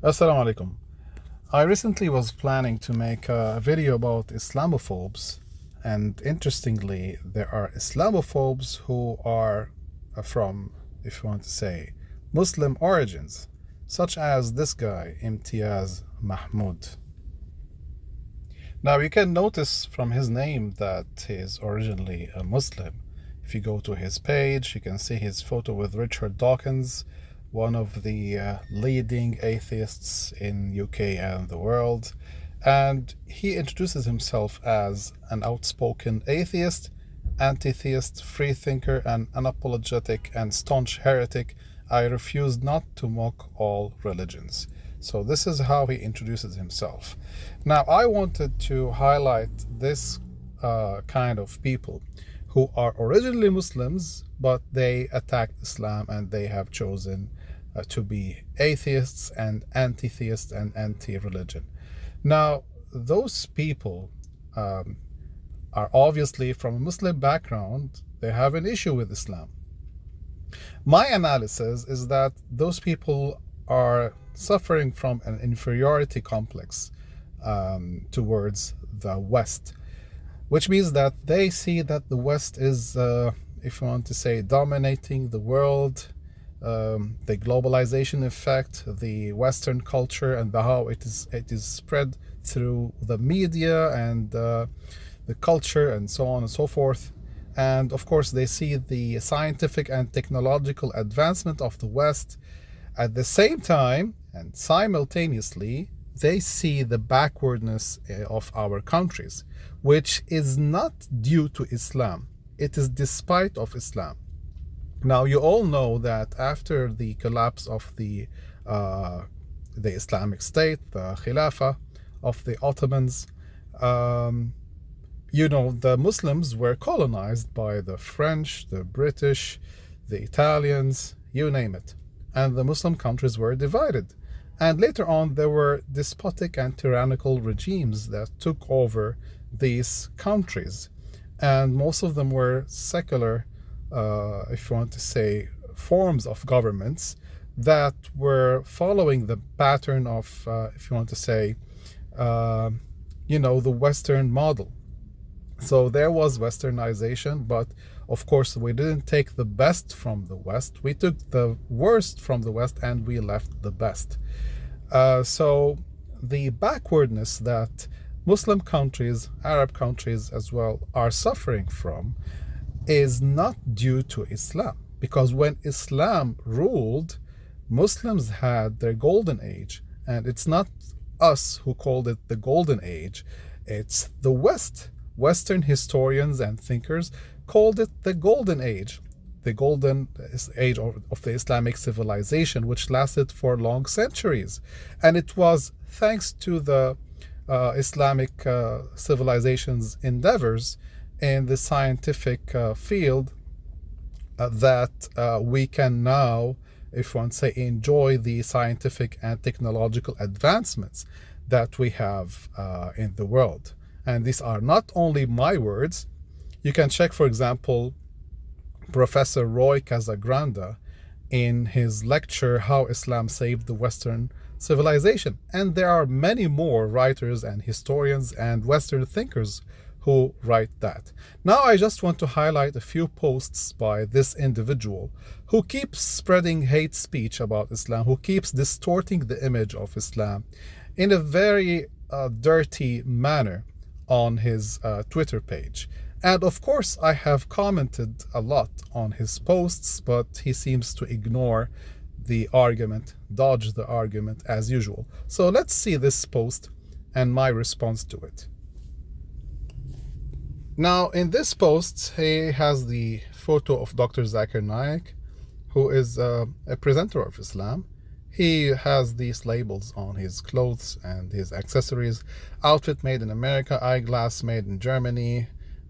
Assalamu alaikum. I recently was planning to make a video about Islamophobes, and interestingly, there are Islamophobes who are from, if you want to say, Muslim origins, such as this guy, Mahmoud. Now, you can notice from his name that he is originally a Muslim. If you go to his page, you can see his photo with Richard Dawkins, one of the leading atheists in UK and the world, and he introduces himself as an outspoken atheist, anti-theist, freethinker, and unapologetic and staunch heretic. I refuse not to mock all religions. So this is how he introduces himself. Now, I wanted to highlight this kind of people who are originally Muslims, but they attacked Islam and they have chosen to be atheists and anti-theist and anti-religion. Now, those people are obviously from a Muslim background. They have an issue with Islam. My analysis is that those people are suffering from an inferiority complex towards the West, which means that they see that the West is, if you want to say, dominating the world, the globalization effect, the Western culture, and how it is spread through the media and the culture and so on and so forth. And of course, they see the scientific and technological advancement of the West. At the same time and simultaneously, they see the backwardness of our countries, which is not due to Islam. It is despite of Islam. Now, you all know that after the collapse of the Islamic State, the Khilafah of the Ottomans, the Muslims were colonized by the French, the British, the Italians, you name it. And the Muslim countries were divided. And later on, there were despotic and tyrannical regimes that took over these countries. And most of them were secular, if you want to say, forms of governments that were following the pattern of, if you want to say, the Western model. So there was Westernization, but of course we didn't take the best from the West. We took the worst from the West and we left the best. So the backwardness that Muslim countries, Arab countries as well, are suffering from is not due to Islam. Because when Islam ruled, Muslims had their golden age. And it's not us who called it the golden age. It's the West. Western historians and thinkers called it the golden age. The golden age of the Islamic civilization, which lasted for long centuries. And it was thanks to the Islamic civilization's endeavors in the scientific field that we can now, if one say, enjoy the scientific and technological advancements that we have in the world. And these are not only my words. You can check, for example, Professor Roy Casagranda in his lecture, How Islam Saved the Western Civilization. And there are many more writers and historians and Western thinkers who write that. Now I just want to highlight a few posts by this individual who keeps spreading hate speech about Islam, who keeps distorting the image of Islam in a very dirty manner on his Twitter page. And of course, I have commented a lot on his posts, but he seems to ignore the argument, dodge the argument as usual. So let's see this post and my response to it. Now, in this post, he has the photo of Dr. Zakir Naik, who is a presenter of Islam. He has these labels on his clothes and his accessories. Outfit made in America, eyeglass made in Germany,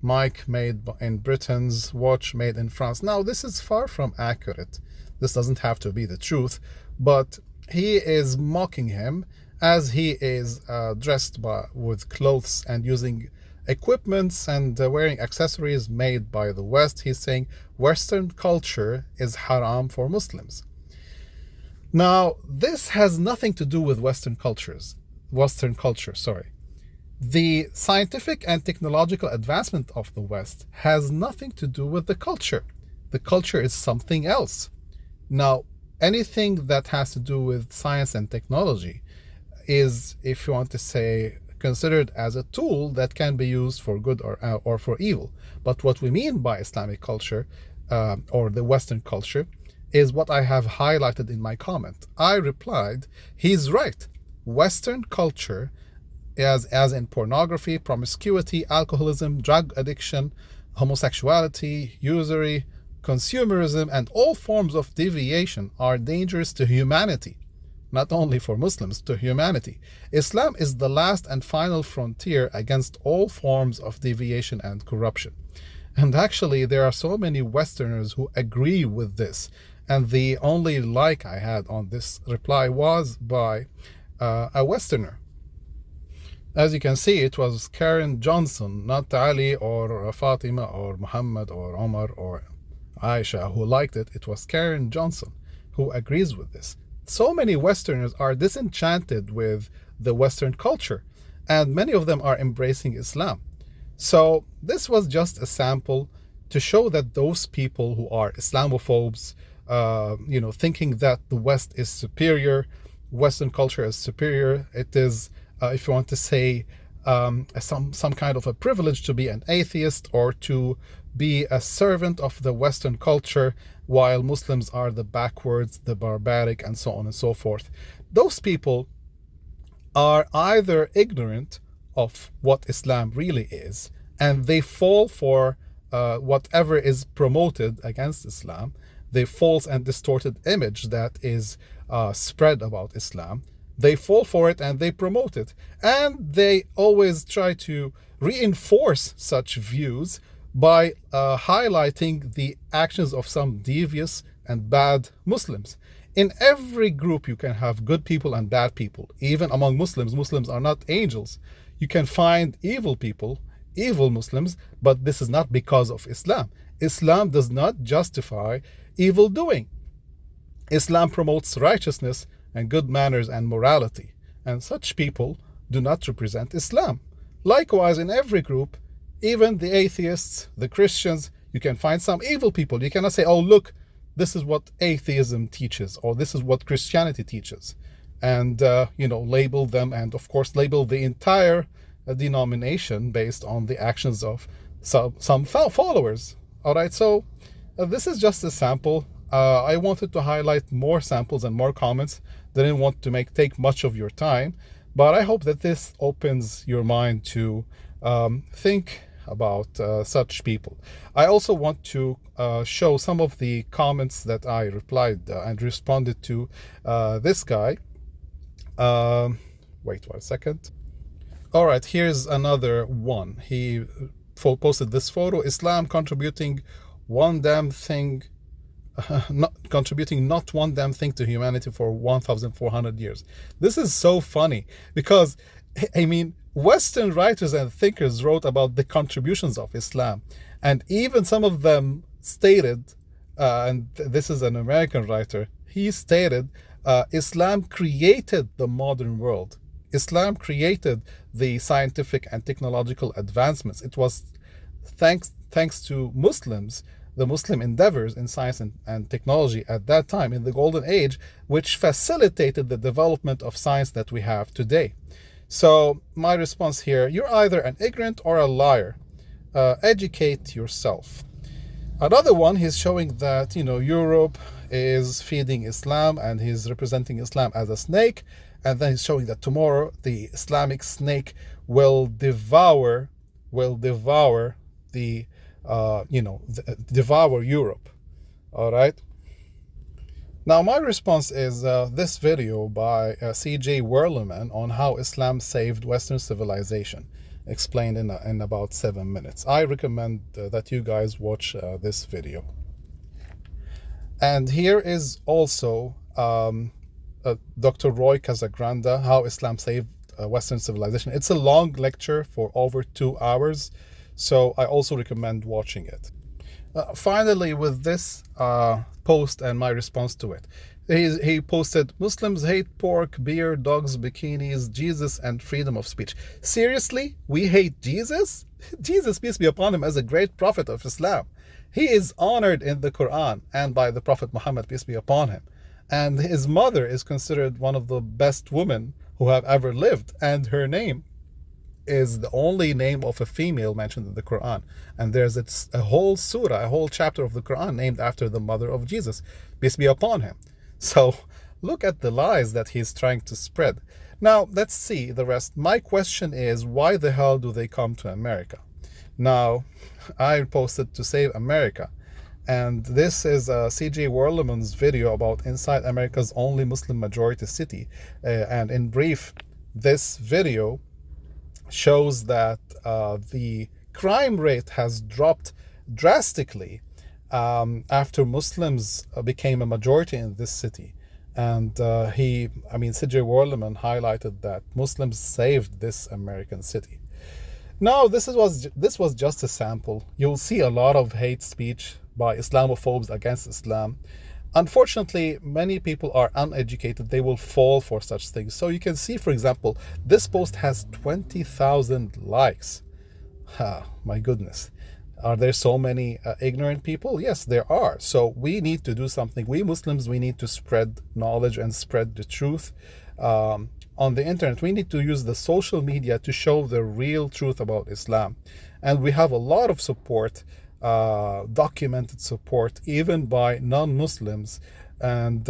mic made in Britain's, watch made in France. Now, this is far from accurate. This doesn't have to be the truth, but he is mocking him as he is dressed with clothes and using equipments and wearing accessories made by the West. He's saying Western culture is haram for Muslims. Now, this has nothing to do with Western culture, sorry. The scientific and technological advancement of the West has nothing to do with the culture. The culture is something else. Now, anything that has to do with science and technology is, if you want to say, considered as a tool that can be used for good or for evil. But what we mean by Islamic culture or the Western culture is what I have highlighted in my comment. I replied, he's right. Western culture, as in pornography, promiscuity, alcoholism, drug addiction, homosexuality, usury, consumerism, and all forms of deviation are dangerous to humanity. Not only for Muslims, to humanity. Islam is the last and final frontier against all forms of deviation and corruption. And actually, there are so many Westerners who agree with this. And the only like I had on this reply was by a Westerner. As you can see, it was Karen Johnson, not Ali or Fatima or Muhammad or Omar or Aisha who liked it. It was Karen Johnson who agrees with this. So many Westerners are disenchanted with the Western culture, and many of them are embracing Islam. So this was just a sample to show that those people who are Islamophobes, thinking that the West is superior, Western culture is superior, it is, if you want to say, some kind of a privilege to be an atheist or to be a servant of the Western culture, while Muslims are the backwards, the barbaric, and so on and so forth. Those people are either ignorant of what Islam really is, and they fall for whatever is promoted against Islam, the false and distorted image that is spread about Islam. They fall for it and they promote it. And they always try to reinforce such views by highlighting the actions of some devious and bad Muslims. In every group, you can have good people and bad people. Even among Muslims, Muslims are not angels. You can find evil people, evil Muslims, but this is not because of Islam. Islam does not justify evil doing. Islam promotes righteousness and good manners and morality, and such people do not represent Islam. Likewise, in every group, even the atheists, the Christians, you can find some evil people. You cannot say, oh, look, this is what atheism teaches, or this is what Christianity teaches, and label them, and of course label the entire denomination based on the actions of some followers. All right, so this is just a sample. I wanted to highlight more samples and more comments. Didn't want to take much of your time, but I hope that this opens your mind to think about such people. I also want to show some of the comments that I replied and responded to this guy. Wait 1 second. All right, here's another one. He posted this photo: Islam contributing one damn thing, not one damn thing to humanity for 1,400 years. This is so funny because, I mean, Western writers and thinkers wrote about the contributions of Islam, and even some of them stated, and this is an American writer, he stated, Islam created the modern world. Islam created the scientific and technological advancements. It was thanks to Muslims, the Muslim endeavors in science and technology at that time, in the Golden Age, which facilitated the development of science that we have today. So my response here: you're either an ignorant or a liar. Educate yourself. Another one, he's showing that Europe is feeding Islam, and he's representing Islam as a snake, and then he's showing that tomorrow the Islamic snake will devour the devour Europe. All right. Now my response is this video by C.J. Werleman on how Islam saved Western civilization, explained in about 7 minutes. I recommend that you guys watch this video. And here is also Dr. Roy Casagranda, How Islam Saved Western Civilization. It's a long lecture for over 2 hours, so I also recommend watching it. Finally, with this post and my response to it, He posted, Muslims hate pork, beer, dogs, bikinis, Jesus, and freedom of speech. Seriously? We hate Jesus? Jesus, peace be upon him, as a great prophet of Islam. He is honored in the Quran and by the Prophet Muhammad, peace be upon him. And his mother is considered one of the best women who have ever lived. And her name is the only name of a female mentioned in the Quran. And there's a whole surah, a whole chapter of the Quran named after the mother of Jesus, peace be upon him. So look at the lies that he's trying to spread. Now, let's see the rest. My question is, why the hell do they come to America? Now, I posted to save America. And this is CJ Werleman's video about inside America's only Muslim majority city. And in brief, this video shows that the crime rate has dropped drastically after Muslims became a majority in this city. And CJ Werleman highlighted that Muslims saved this American city. Now, this was just a sample. You'll see a lot of hate speech by Islamophobes against Islam. Unfortunately, many people are uneducated. They will fall for such things. So you can see, for example, this post has 20,000 likes. My goodness. Are there so many ignorant people? Yes, there are. So we need to do something. We Muslims, we need to spread knowledge and spread the truth on the internet. We need to use the social media to show the real truth about Islam. And we have a lot of support, documented support, even by non-Muslims and,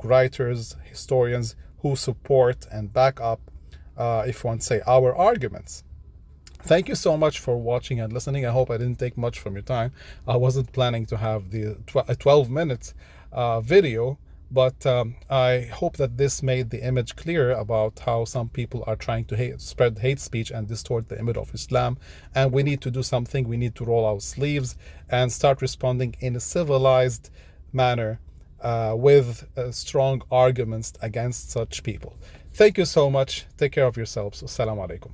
writers, historians who support and back up, if one say, our arguments. Thank you so much for watching and listening. I hope I didn't take much from your time. I wasn't planning to have the 12-minute video, but I hope that this made the image clear about how some people are trying to spread hate speech and distort the image of Islam. And we need to do something. We need to roll our sleeves and start responding in a civilized manner with strong arguments against such people. Thank you so much. Take care of yourselves. Assalamu alaikum.